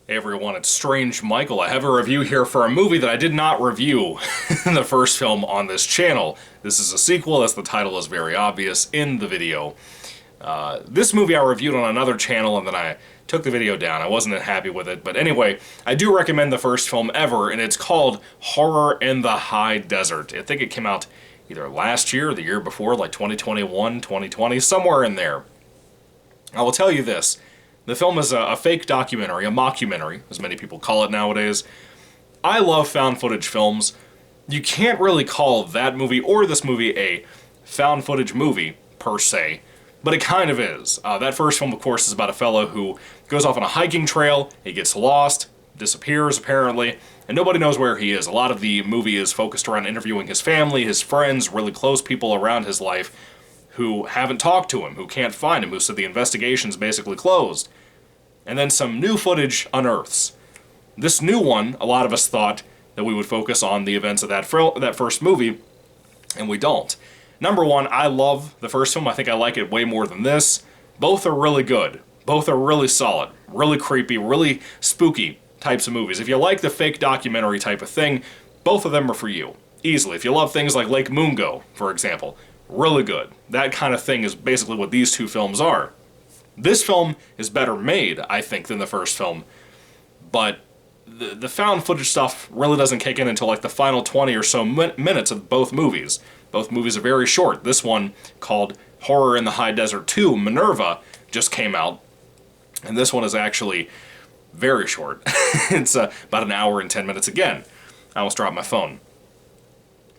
Hey everyone, it's Strange Michael. I have a review here for a movie that I did not review in the first film on this channel. This is a sequel, as the title is very obvious in the video. This movie I reviewed on another channel and then I took the video down. I wasn't happy with it, but anyway, I do recommend the first film ever, and it's called Horror in the High Desert. I think it came out either last year or the year before, like 2021, 2020, somewhere in there. I will tell you this. The film is a fake documentary, a mockumentary, as many people call it nowadays. I love found footage films. You can't really call that movie or this movie a found footage movie, per se, but it kind of is. That first film, of course, is about a fellow who goes off on a hiking trail, he gets lost, disappears apparently, and nobody knows where he is. A lot of the movie is focused around interviewing his family, his friends, really close people around his life who haven't talked to him, who can't find him, who said the investigation's basically closed. And then some new footage unearths. This new one, a lot of us thought that we would focus on the events of that first movie, and we don't. Number one, I love the first film. I think I like it way more than this. Both are really good. Both are really solid, really creepy, really spooky types of movies. If you like the fake documentary type of thing, both of them are for you. Easily. If you love things like Lake Mungo, for example, really good. That kind of thing is basically what these two films are. This film is better made, I think, than the first film, but the found footage stuff really doesn't kick in until like the final 20 or so minutes of both movies. Both movies are very short. This one, called Horror in the High Desert 2, Minerva, just came out, and this one is actually very short. It's about an hour and 10 minutes again. I almost dropped my phone.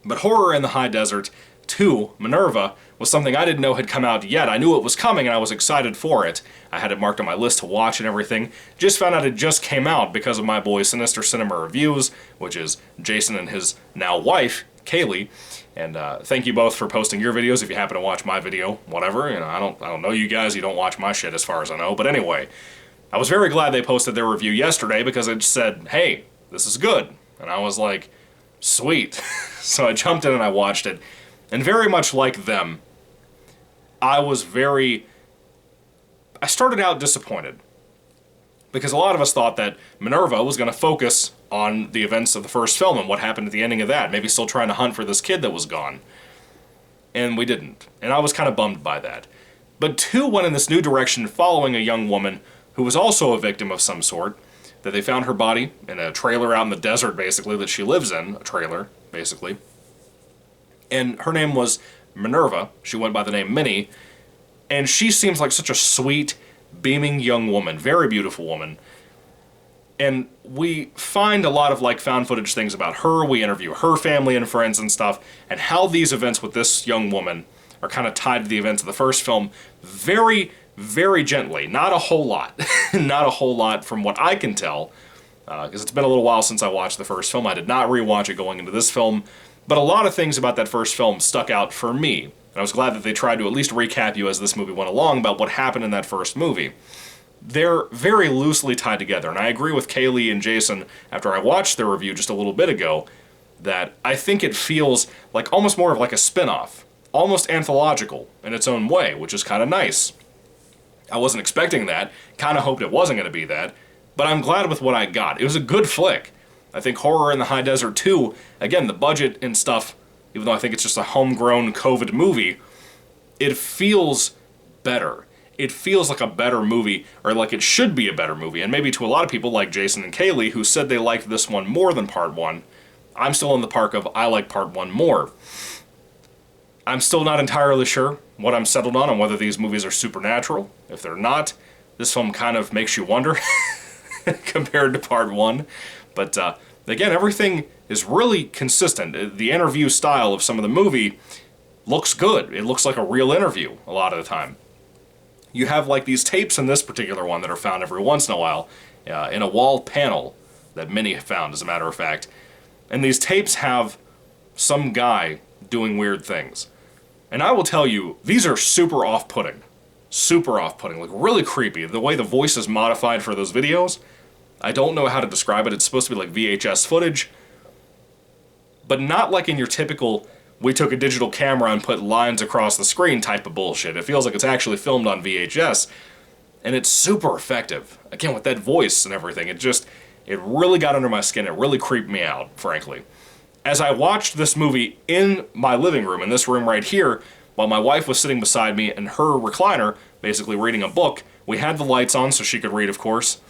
But Horror in the High Desert 2, Minerva, was something I didn't know had come out yet. I knew it was coming and I was excited for it. I had it marked on my list to watch and everything. Just found out it just came out because of my boy Sinister Cinema Reviews, which is Jason and his now wife, Kaylee. And thank you both for posting your videos. If you happen to watch my video, whatever. You know, I don't know you guys. You don't watch my shit as far as I know. But anyway, I was very glad they posted their review yesterday because it said, hey, this is good. And I was like, sweet. So I jumped in and I watched it. And very much like them, I started out disappointed. Because a lot of us thought that Minerva was going to focus on the events of the first film and what happened at the ending of that. Maybe still trying to hunt for this kid that was gone. And we didn't. And I was kind of bummed by that. But 2 went in this new direction following a young woman who was also a victim of some sort. That they found her body in a trailer out in the desert, basically, that she lives in. A trailer, basically. And her name was Minerva. She went by the name Minnie. And she seems like such a sweet, beaming young woman. Very beautiful woman. And we find a lot of like found footage things about her. We interview her family and friends and stuff. And how these events with this young woman are kind of tied to the events of the first film very, very gently. Not a whole lot. Not a whole lot from what I can tell. Because it's been a little while since I watched the first film. I did not rewatch it going into this film. But a lot of things about that first film stuck out for me. And I was glad that they tried to at least recap you as this movie went along about what happened in that first movie. They're very loosely tied together, and I agree with Kaylee and Jason after I watched their review just a little bit ago, that I think it feels like almost more of like a spin-off. Almost anthological in its own way, which is kind of nice. I wasn't expecting that, kind of hoped it wasn't going to be that, but I'm glad with what I got. It was a good flick. I think Horror in the High Desert 2, again, the budget and stuff, even though I think it's just a homegrown COVID movie, it feels better. It feels like a better movie, or like it should be a better movie. And maybe to a lot of people like Jason and Kaylee, who said they liked this one more than Part 1, I'm still in the park of I like Part 1 more. I'm still not entirely sure what I'm settled on whether these movies are supernatural. If they're not, this film kind of makes you wonder compared to Part 1. But again, everything is really consistent. The interview style of some of the movie looks good. It looks like a real interview a lot of the time. You have like these tapes in this particular one that are found every once in a while in a wall panel that Minnie found, as a matter of fact. And these tapes have some guy doing weird things. And I will tell you, these are super off-putting. Super off-putting, like really creepy. The way the voice is modified for those videos, I don't know how to describe it. It's supposed to be like VHS footage, but not like in your typical, we took a digital camera and put lines across the screen type of bullshit. It feels like it's actually filmed on VHS. And it's super effective. Again, with that voice and everything, it really got under my skin. It really creeped me out, frankly. As I watched this movie in my living room, in this room right here, while my wife was sitting beside me in her recliner, basically reading a book, we had the lights on so she could read, of course.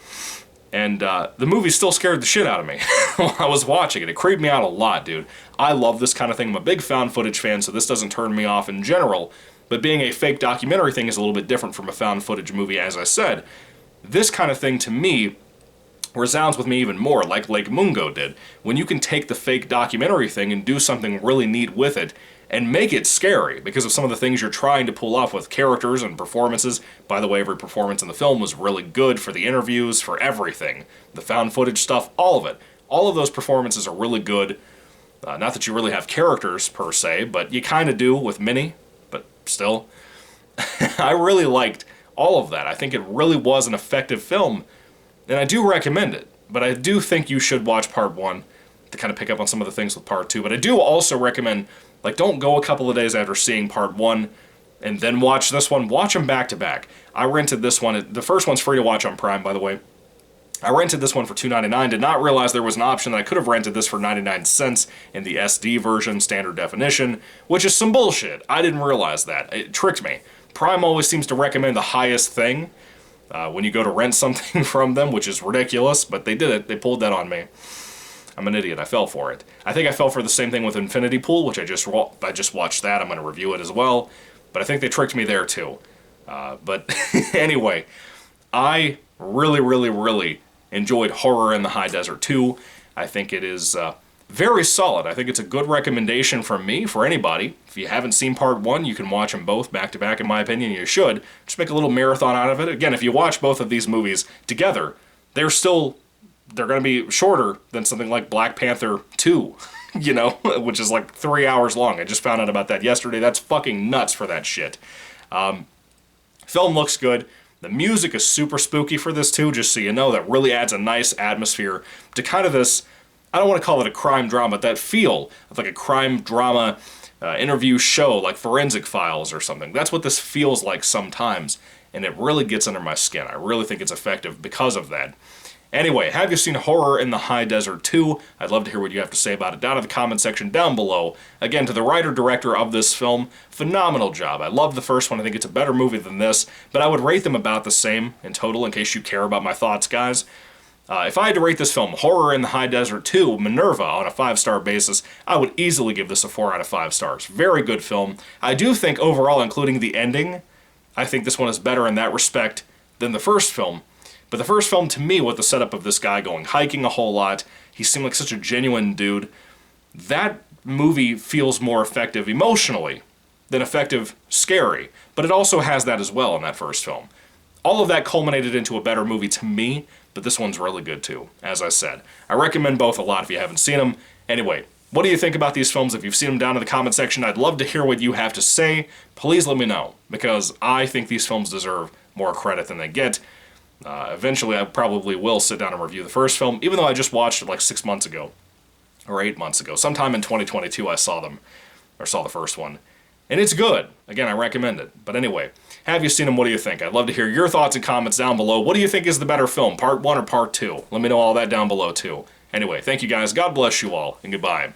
And the movie still scared the shit out of me while I was watching it. It creeped me out a lot, dude. I love this kind of thing. I'm a big found footage fan, so this doesn't turn me off in general. But being a fake documentary thing is a little bit different from a found footage movie, as I said. This kind of thing, to me, resounds with me even more, like Lake Mungo did. When you can take the fake documentary thing and do something really neat with it, and make it scary because of some of the things you're trying to pull off with characters and performances. By the way, every performance in the film was really good for the interviews, for everything. The found footage stuff, all of it. All of those performances are really good. Not that you really have characters, per se, but you kind of do with Minnie, but still. I really liked all of that. I think it really was an effective film, and I do recommend it. But I do think you should watch Part 1 to kind of pick up on some of the things with Part 2. But I do also recommend, like, don't go a couple of days after seeing Part 1 and then watch this one. Watch them back to back. I rented this one. The first one's free to watch on Prime, by the way. I rented this one for $2.99. Did not realize there was an option that I could have rented this for 99 cents in the SD version, standard definition, which is some bullshit. I didn't realize that. It tricked me. Prime always seems to recommend the highest thing when you go to rent something from them, which is ridiculous, but they did it. They pulled that on me. I'm an idiot. I fell for it. I think I fell for the same thing with Infinity Pool, which I just watched that. I'm going to review it as well. But I think they tricked me there too. But anyway, I really, really, really enjoyed Horror in the High Desert 2. I think it is very solid. I think it's a good recommendation from me for anybody. If you haven't seen Part 1, you can watch them both back to back, in my opinion. You should. Just make a little marathon out of it. Again, if you watch both of these movies together, they're going to be shorter than something like Black Panther 2, you know, which is like 3 hours long. I just found out about that yesterday. That's fucking nuts for that shit. Film looks good. The music is super spooky for this too, just so you know. That really adds a nice atmosphere to kind of this, I don't want to call it a crime drama, but that feel of like a crime drama interview show, like Forensic Files or something. That's what this feels like sometimes, and it really gets under my skin. I really think it's effective because of that. Anyway, have you seen Horror in the High Desert 2? I'd love to hear what you have to say about it down in the comment section down below. Again, to the writer-director of this film, phenomenal job. I love the first one. I think it's a better movie than this, but I would rate them about the same in total, in case you care about my thoughts, guys. If I had to rate this film, Horror in the High Desert 2, Minerva, on a 5-star basis, I would easily give this a 4 out of 5 stars. Very good film. I do think overall, including the ending, I think this one is better in that respect than the first film. But the first film, to me, with the setup of this guy going hiking a whole lot, he seemed like such a genuine dude. That movie feels more effective emotionally than effective scary. But it also has that as well in that first film. All of that culminated into a better movie to me, but this one's really good too, as I said. I recommend both a lot if you haven't seen them. Anyway, what do you think about these films? If you've seen them, down in the comment section, I'd love to hear what you have to say. Please let me know, because I think these films deserve more credit than they get. Eventually, I probably will sit down and review the first film, even though I just watched it like 6 months ago, or 8 months ago. Sometime in 2022 I saw them, or saw the first one. And it's good. Again, I recommend it. But anyway, have you seen them? What do you think? I'd love to hear your thoughts and comments down below. What do you think is the better film, Part 1 or Part 2? Let me know all that down below too. Anyway, thank you guys. God bless you all, and goodbye.